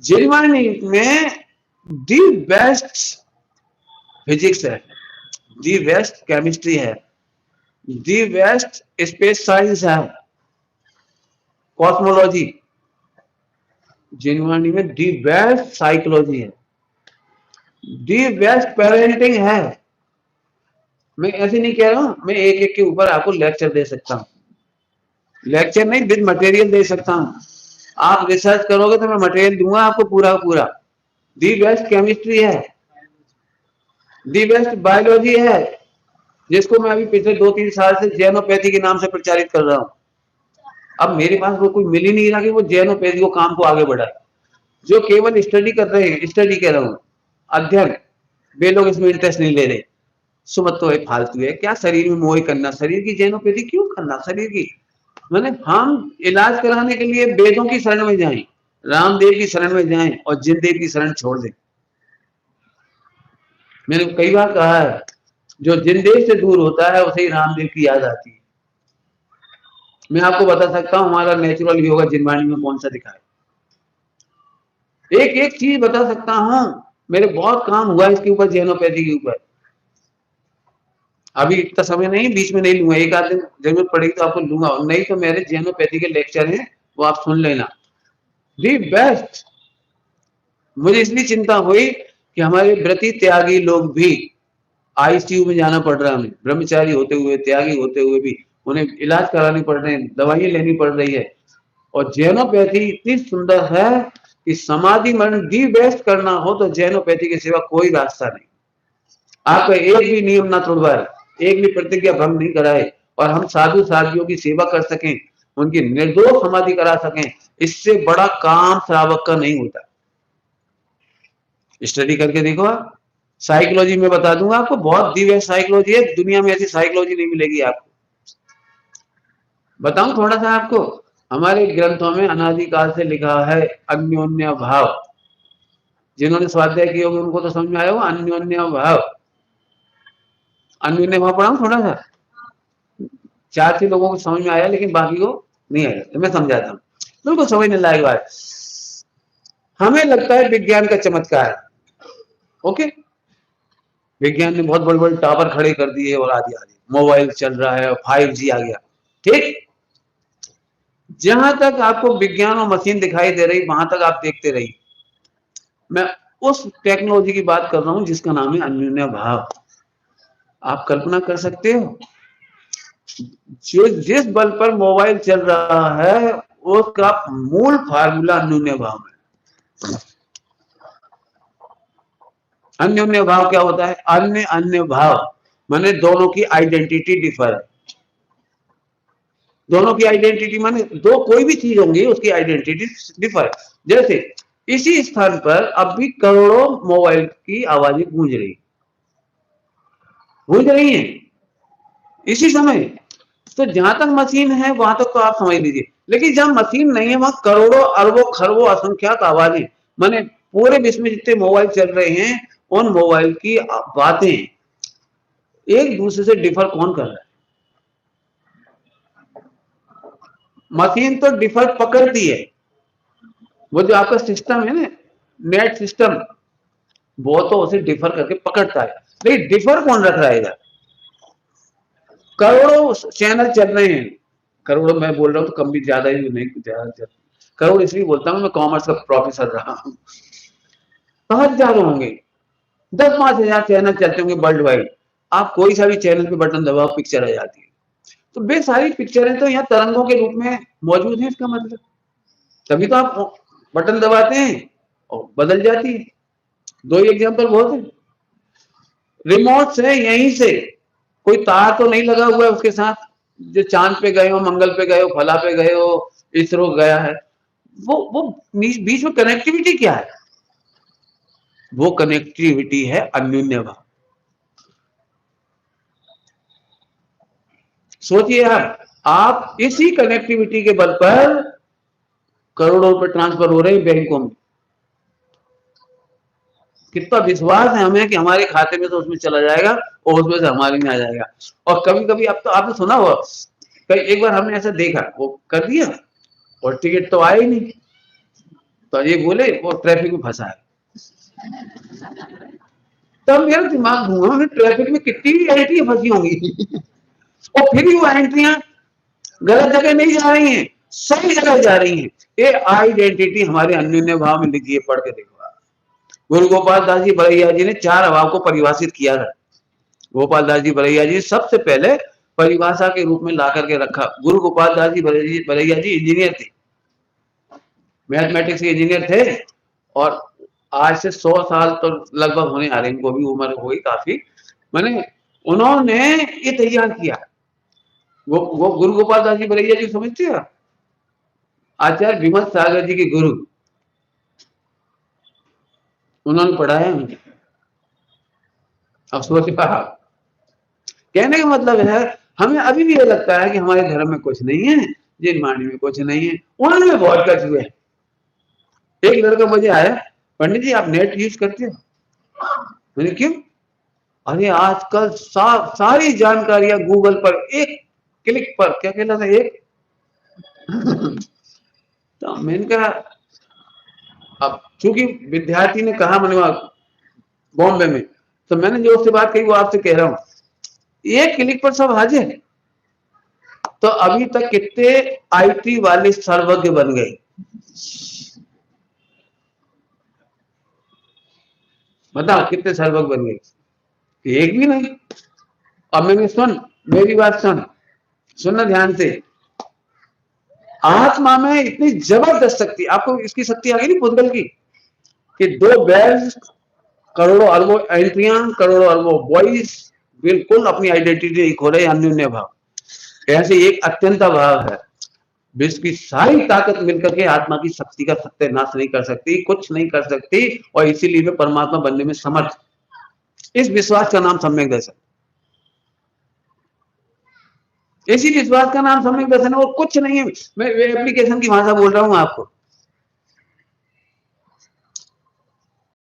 जिनवानी में the best physics है, the best chemistry है, दी बेस्ट स्पेस साइंस है, कॉस्मोलॉजी। जिनवानी में दी बेस्ट साइकोलॉजी है, दी बेस्ट पेरेंटिंग है। मैं ऐसे नहीं कह रहा हूं, मैं एक एक के ऊपर आपको लेक्चर दे सकता हूं, लेक्चर नहीं विद मटेरियल दे सकता हूं। आप रिसर्च करोगे तो मैं मटेरियल दूंगा आपको पूरा पूरा। दी बेस्ट केमिस्ट्री है, दी बेस्ट बायोलॉजी है, जिसको मैं अभी पिछले 2-3 साल से जेनोपैथी के नाम से प्रचारित कर रहा हूं। अब मेरे पास वो कोई मिल ही नहीं रहा कि वो जेनोपैथी को काम को आगे बढ़ाए। जो केवल स्टडी कर रहे हैं, स्टडी कह रहा हूं, अध्ययन, वे लोग इसमें इंटरेस्ट नहीं ले रहे। सुमत तो एक फालतू है, क्या शरीर में मोह करना, शरीर की जेनोपैथी क्यों करना, शरीर की मैंने हम इलाज कराने के लिए वेदों की शरण में जाएं, रामदेव की शरण में जाएं और जिनदेव की शरण छोड़ दें। मैंने कई बार कहा है, जो जिनदेव से दूर होता है उसे ही रामदेव की याद आती है। मैं आपको बता सकता हूं हमारा नेचुरल योगा जिनवाणी में कौन सा दिखा है, एक एक चीज बता सकता हूं। मेरे बहुत काम हुआ इसके ऊपर, जेनोपैथी के ऊपर। अभी इतना समय नहीं, बीच में नहीं लूंगा, एक आध दिन जरूरत पड़ेगी तो आपको लूंगा, नहीं तो मेरे जेनोपैथी के लेक्चर हैं वो आप सुन लेना। The best. मुझे इसलिए चिंता हुई कि हमारे व्रती त्यागी लोग भी आईसीयू में जाना पड़ रहा है, उन्हें ब्रह्मचारी होते हुए, त्यागी होते हुए भी उन्हें इलाज करानी पड़ रहे हैं, दवाइयां लेनी पड़ रही है। और जेनोपैथी इतनी सुंदर है कि समाधि मरण दी बेस्ट करना हो तो जेनोपैथी के सिवा कोई रास्ता नहीं। आपका एक भी नियम ना तोड़वाए, एक भी प्रतिज्ञा भंग नहीं कराए, और हम साधु साधियों की सेवा कर सकें, उनकी निर्दोष समाधि करा सकें, इससे बड़ा काम श्रावक का नहीं होता। स्टडी करके देखो आप, साइकोलॉजी में बता दूंगा आपको, बहुत दी बेस्ट साइकोलॉजी है, दुनिया में ऐसी साइकोलॉजी नहीं मिलेगी आपको। बताऊं थोड़ा सा आपको, हमारे ग्रंथों में अनादिकाल से लिखा है अन्योन्य भाव। जिन्होंने स्वाध्याय किए होंगे उनको तो समझ में आया होगा अन्योन्य भाव। अन्योन्य भाव पढ़ाऊं थोड़ा सा, 4 लोगों को समझ में आया लेकिन बाकी को नहीं आया, तो मैं समझाता हूँ, बिल्कुल समझने लायक बात। हमें लगता है विज्ञान का चमत्कार, ओके, विज्ञान ने बहुत बड़े बड़े टावर खड़े कर दिए और आदि आदि, मोबाइल चल रहा है, 5G आ गया, ठीक। जहां तक आपको विज्ञान और मशीन दिखाई दे रही, वहां तक आप देखते रहिए। मैं उस टेक्नोलॉजी की बात कर रहा हूं जिसका नाम है अन्योन्य भाव। आप कल्पना कर सकते हो, जो जिस बल पर मोबाइल चल रहा है उसका मूल फार्मूला अन्योन्य भाव है। अन्योन्य भाव क्या होता है? अन्य अन्य भाव माने दोनों की आइडेंटिटी डिफर है। दोनों की आइडेंटिटी माने दो कोई भी चीज होंगी उसकी आइडेंटिटी डिफर। जैसे इसी स्थान पर अब भी करोड़ों मोबाइल की आवाजें गूंज रही हैं इसी समय। तो जहां तक मशीन है वहां तक तो आप समझ लीजिए, लेकिन जहां मशीन नहीं है वहां करोड़ों अरबों खरबों असंख्यात आवाजें, माने पूरे विश्व में जितने मोबाइल चल रहे हैं उन मोबाइल की बातें एक दूसरे से डिफर कौन कर रहा है? मशीन तो डिफर पकड़ती है, वो जो आपका सिस्टम है ना, नेट सिस्टम, वो तो उसे डिफर करके पकड़ता है, लेकिन डिफर कौन रख रहा है इधर? करोड़ों चैनल चल रहे हैं, करोड़ों मैं बोल रहा हूँ तो कम भी ज्यादा ही नहीं, ज्यादा करोड़ इसलिए बोलता हूँ, मैं कॉमर्स का प्रोफेसर रहा हूँ। हजारों होंगे, 10-5 हजार चैनल चलते होंगे वर्ल्ड वाइड। आप कोई सा भी चैनल पे बटन दबाओ पिक्चर आ जाती है। तो वे सारी पिक्चरें तो यहाँ तरंगों के रूप में मौजूद है, इसका मतलब तभी तो आप बटन दबाते हैं और बदल जाती है। 2 एग्जाम्पल बहुत है। रिमोट से यहीं से कोई तार तो नहीं लगा हुआ है उसके साथ, जो चांद पे गए हो, मंगल पे गए हो, फला पे गए हो, इसरो गया है, वो बीच में कनेक्टिविटी क्या है? वो कनेक्टिविटी है अन्योन्य भाव। सोचिए आप इसी कनेक्टिविटी के बल पर करोड़ों रुपए ट्रांसफर हो रहे हैं बैंकों में। कितना विश्वास है हमें कि हमारे खाते में तो उसमें चला जाएगा और उसमें से हमारे में आ जाएगा। और कभी कभी अब तो आपने सुना हुआ, एक बार हमने ऐसा देखा, वो कर दिया और टिकट तो आया ही नहीं। तो ये बोले वो ट्रैफिक में फंसा है। तब मेरा दिमाग घूमा, ट्रैफिक में कितनी एंट्रियां फंसी होंगी और फिर वो एंट्रियां गलत जगह नहीं जा रही हैं, सही जगह जा रही हैं। ये आइडेंटिटी हमारे अन्योन्य भाव में लिखी है, पढ़ के देखो। गुरु गोपाल दास जी बरैया जी ने 4 अभाव को परिभाषित किया था। गोपाल दास जी बरैया जी सबसे पहले परिभाषा के रूप में ला करके रखा। गुरु गोपाल दास जी बरैया जी इंजीनियर थे, मैथमेटिक्स के इंजीनियर थे, और आज से 100 साल तो लगभग होने आ रहे हैं, इनको भी उम्र हो गई काफी। मैंने उन्होंने ये तैयार किया। वो गुरु गोपाल दास जी बरैया जी समझते हो, आचार्य विमल सागर जी के गुरु, उन्होंने पढ़ाया मुझे। अब सोचिए, कहने का मतलब है हमें अभी भी ये लगता है कि हमारे धर्म में कुछ नहीं है, जिन वाणी में कुछ नहीं है, उनमें बहुत कुछ हुए। एक लड़का मुझे आया, पंडित जी आप नेट यूज करते हो? मैंने क्यों? अरे आजकल सारी जानकारियां गूगल पर एक क्लिक पर, क्या कहना था एक तो मैंने कहा, अब चूंकि विद्यार्थी ने कहा मैंने बॉम्बे में, तो मैंने जो उससे बात कही वो आपसे कह रहा हूं, एक क्लिक पर सब हाजिर। तो अभी तक कितने आईटी वाले सर्वज्ञ बन गए, बताओ कितने सर्वज्ञ बन गए? एक भी नहीं। अब मैंने सुन, मेरी बात सुनना ध्यान से। आत्मा में इतनी जबरदस्त शक्ति, आपको इसकी शक्ति आ गई नहीं पुद्गल की, कि 2 बैल, करोड़ों अरबों एंट्रियां, करोड़ों अरबों वॉइस बिल्कुल अपनी आइडेंटिटी खो रहे, अन्योन्य भाव। ऐसे एक अत्यंत भाव है, विश्व की सारी ताकत मिलकर के आत्मा की शक्ति का सत्यानाश नहीं कर सकती, कुछ नहीं कर सकती, और इसीलिए वे परमात्मा बनने में समर्थ। इस विश्वास का नाम सम्यक दर्शन, इसी विश्वास का नाम सम्यक दर्शन है, और कुछ नहीं है। मैं एप्लीकेशन की भाषा बोल रहा हूं आपको।